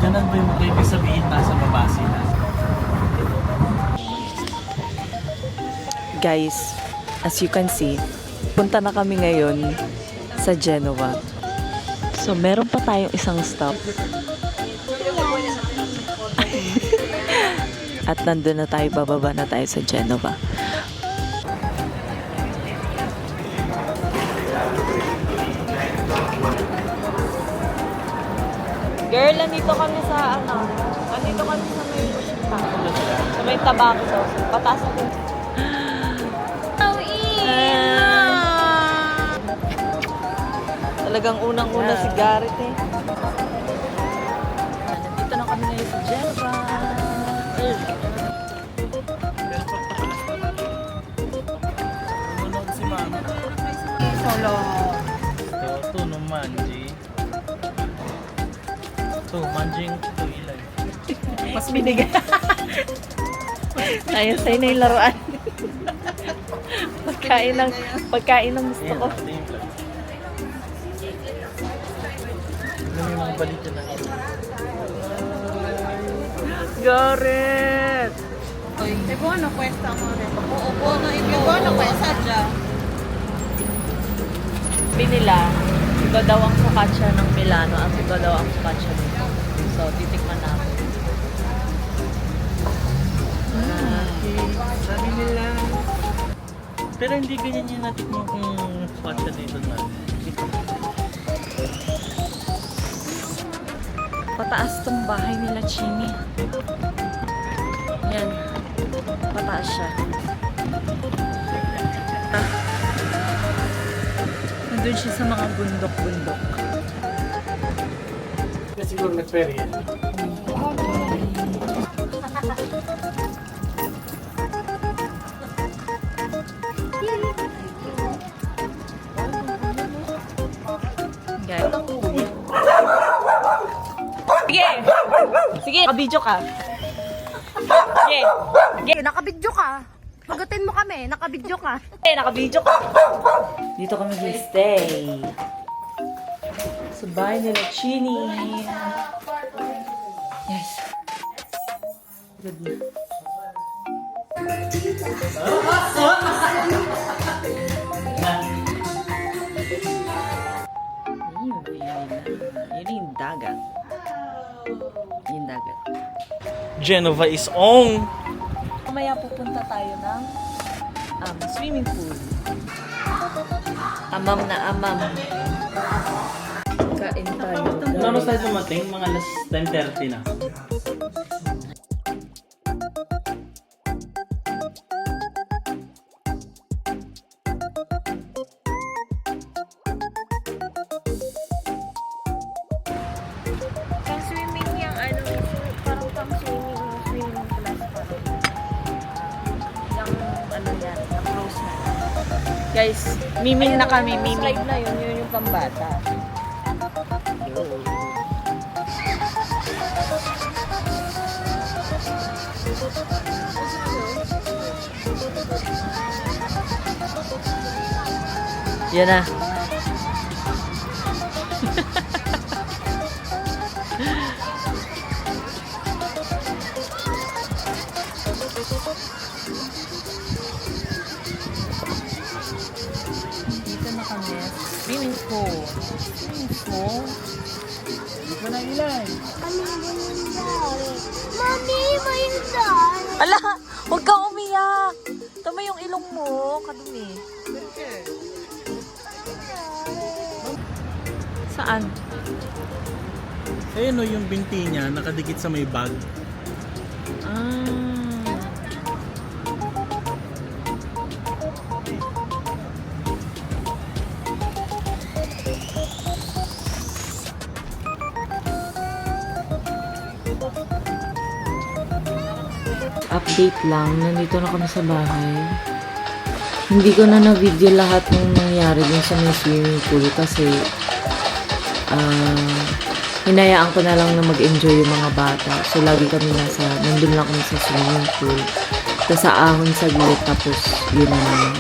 Ganun ba yung ibig sabihin nasa baba sila? Guys, as you can see, punta na kami ngayon sa Genoa. So, meron pa tayong isang stop. At nandun na tayo, bababa na tayo sa Genova. Girl, nandito kami sa nandito kami sa may Bushita. Sa may Tabacco. Pataas natin. Talagang unang-una si Garrett eh. Nandito na kami ngayon sa Genova. Nanonood si Mama. Solo. Ito, no manji. Ito, manjing ito ilay. Mas binigay. Ayun, sa'yo na yung laruan. Pagkain ng gusto ko. Ano yung mga balita na ito? Garrett! Che buono questo amore. Buono il buono questo già. Binila, iba daw ang focaccia ng Milano at iba daw ang focaccia dito. So, titikman namin. Sabi nila. Pero hindi ganyan yung natikman kung focaccia dito na. Pataas tong bahay nila, Chini. Yan. Pataas siya. Nandun siya sa mga bundok-bundok. Siguro nag-ferry yan. Guys. Sige! Sige, nakabidyo ka. Sige! Sige, Nakabidyo ka. Pagatin mo kami, nakabidyo ka. nakabidyo ka. Dito kami stay. Sa bahay nila, Chini. Yes. Good na. Yun yung dagat. Yung dagat. Genova is on! Mamaya pupunta tayo ng swimming pool. Amam na amam. Kain tayo. Ano tayo dumating? Mga last 10:30 na. Pang swimming yung parang pang swimming class pa rin. Yung yan, yung close na. Guys, miming na kami, miming. Slide na yun yung pambata. Yan na. Dito na kami. Swimming pool. Swimming pool. Dito na ilay. Mami, may daan. Ala! Huwag kang umiyak! Tama yung ilong mo. Kadumi. Saan? Ayun o yung binti niya nakadikit sa may bag. Ah. update lang. Nandito na kami sa bahay. Hindi ko na na-video lahat ng nangyari dun sa may swimming pool kasi hinayaan ko na lang na mag-enjoy yung mga bata. So, lagi kami nandun lang kami sa swimming pool. Tapos sa ahon saglit, tapos yun na naman.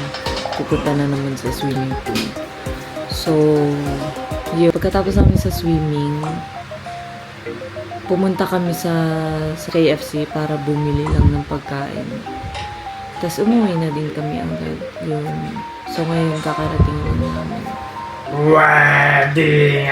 Pupunta na naman sa swimming pool. So, yun. Pagkatapos namin sa swimming, pumunta kami sa KFC para bumili lang ng pagkain. Tapos umuwi na din kami agad. Yun. So, ngayon kakarating lang namin. Wedding!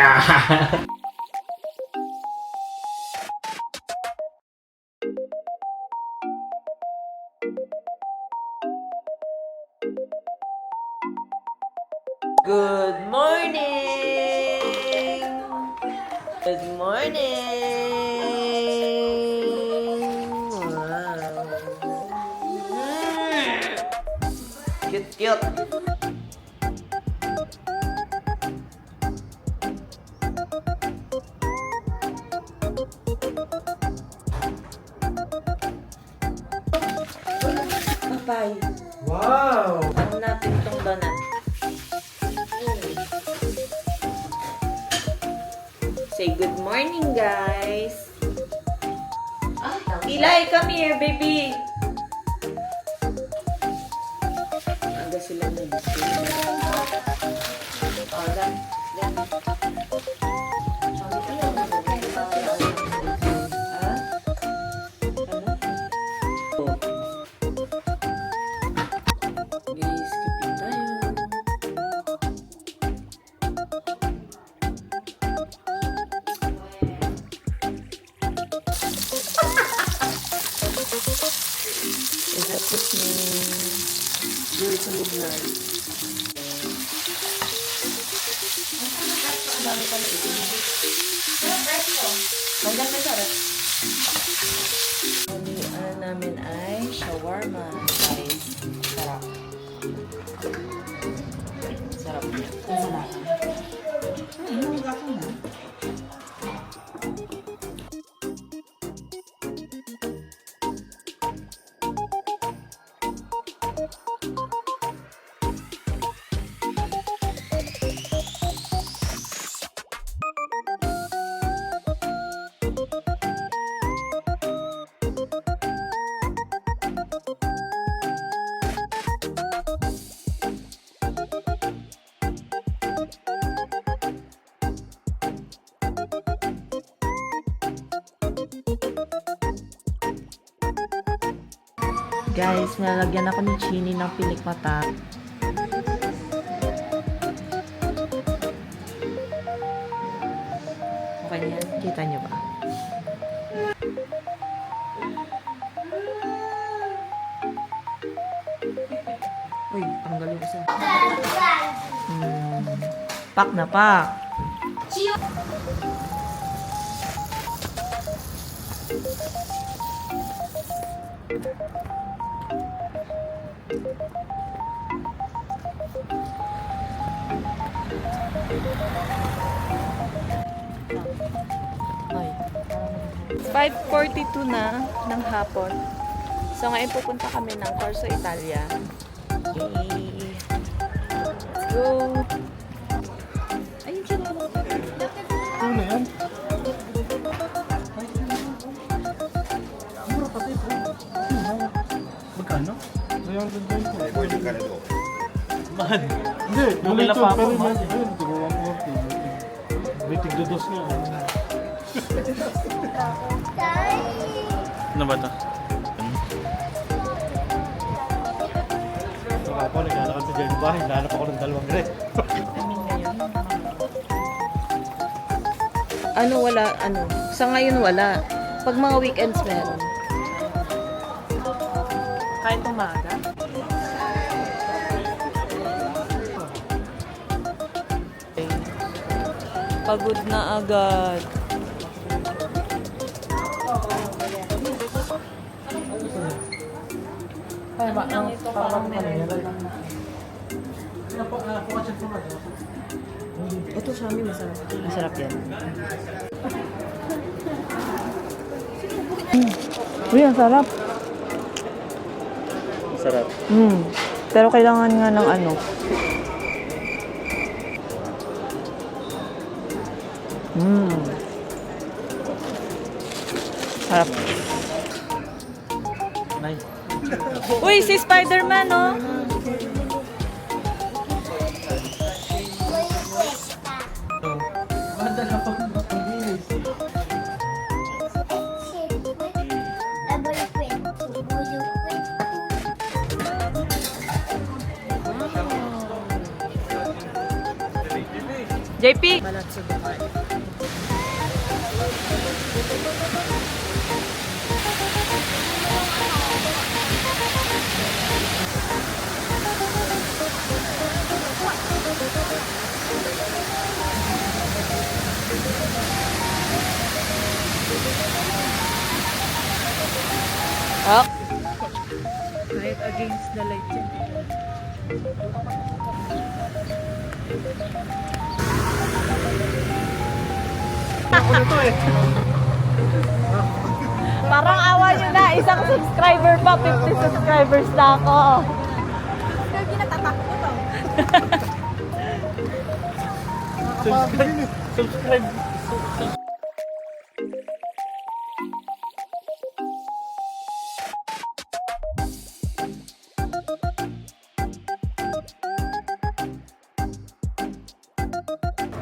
Good morning! Good morning! Wow! Cute, cute! Papay! Wow! Ano natin itong donut? Say good morning, guys. Eli, come here, baby. Aga sila nag-sleep. Oh, lang. Guys, kapit tayo. Ikapit ni Julie sa lublan. Ang dami pala ito. Hanggang sa sarap. Ano namin ay shawarma, guys. Sarap. Sarap niya. Sarap. Guys, nalagyan ako ni Chini ng pilik mata. Okay na yan? Kita nyo ba? Uy, tanggalin ko sa... Pak na pak! Ay. 5:42 na ng hapon. So ngayon pupunta kami ng Corso Italia. Yay! Let's go! Ayun siya na. Ano na yan? Mura pati ito. Magkano? Ngayon din tayo ito. Mahal. Hindi, yung ito, pero mahal. Ayun, ito ko 140. May tigdados nga. Ano ba ito? Ako, naglalakad sa dyan bahay. Nahanap ako ng dalawang grade. Ano wala, ano? Sa ngayon wala. Pag mga weekends meron. Kahit umaga. Pagod na agad. Ay, Lang ito parang meron. Ito sa amin masarap. Masarap yan. Uy, ang sarap. Sarap. Pero kailangan nga ng ano. Sarap. Nice. Uy, si Spider-Man, oh. Madala pa maglinis. JP. Up. Right against the light yan. Parang awa nyo na, isang subscriber pa, 50 subscribers na ako. Hindi natatakot ko to. Subscribe.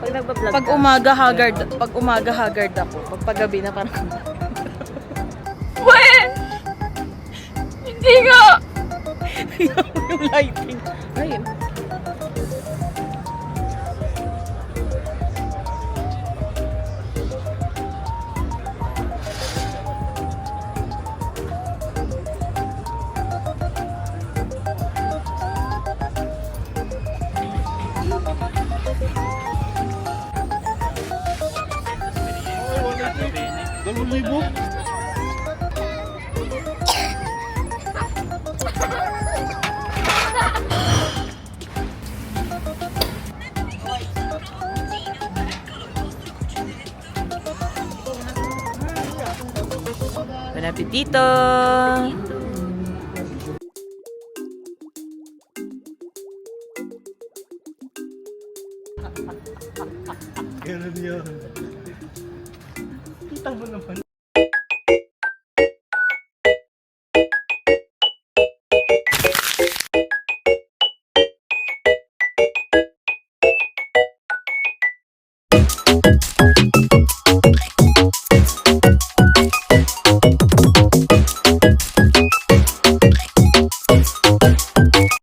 Pag nagbablog Pag umaga haggard ako. Pag paggabi na parang When? Hindi nga! yung lighting. Ayun. Dalawang libo? Bon appetito! Ganun yun. Kita mo naman.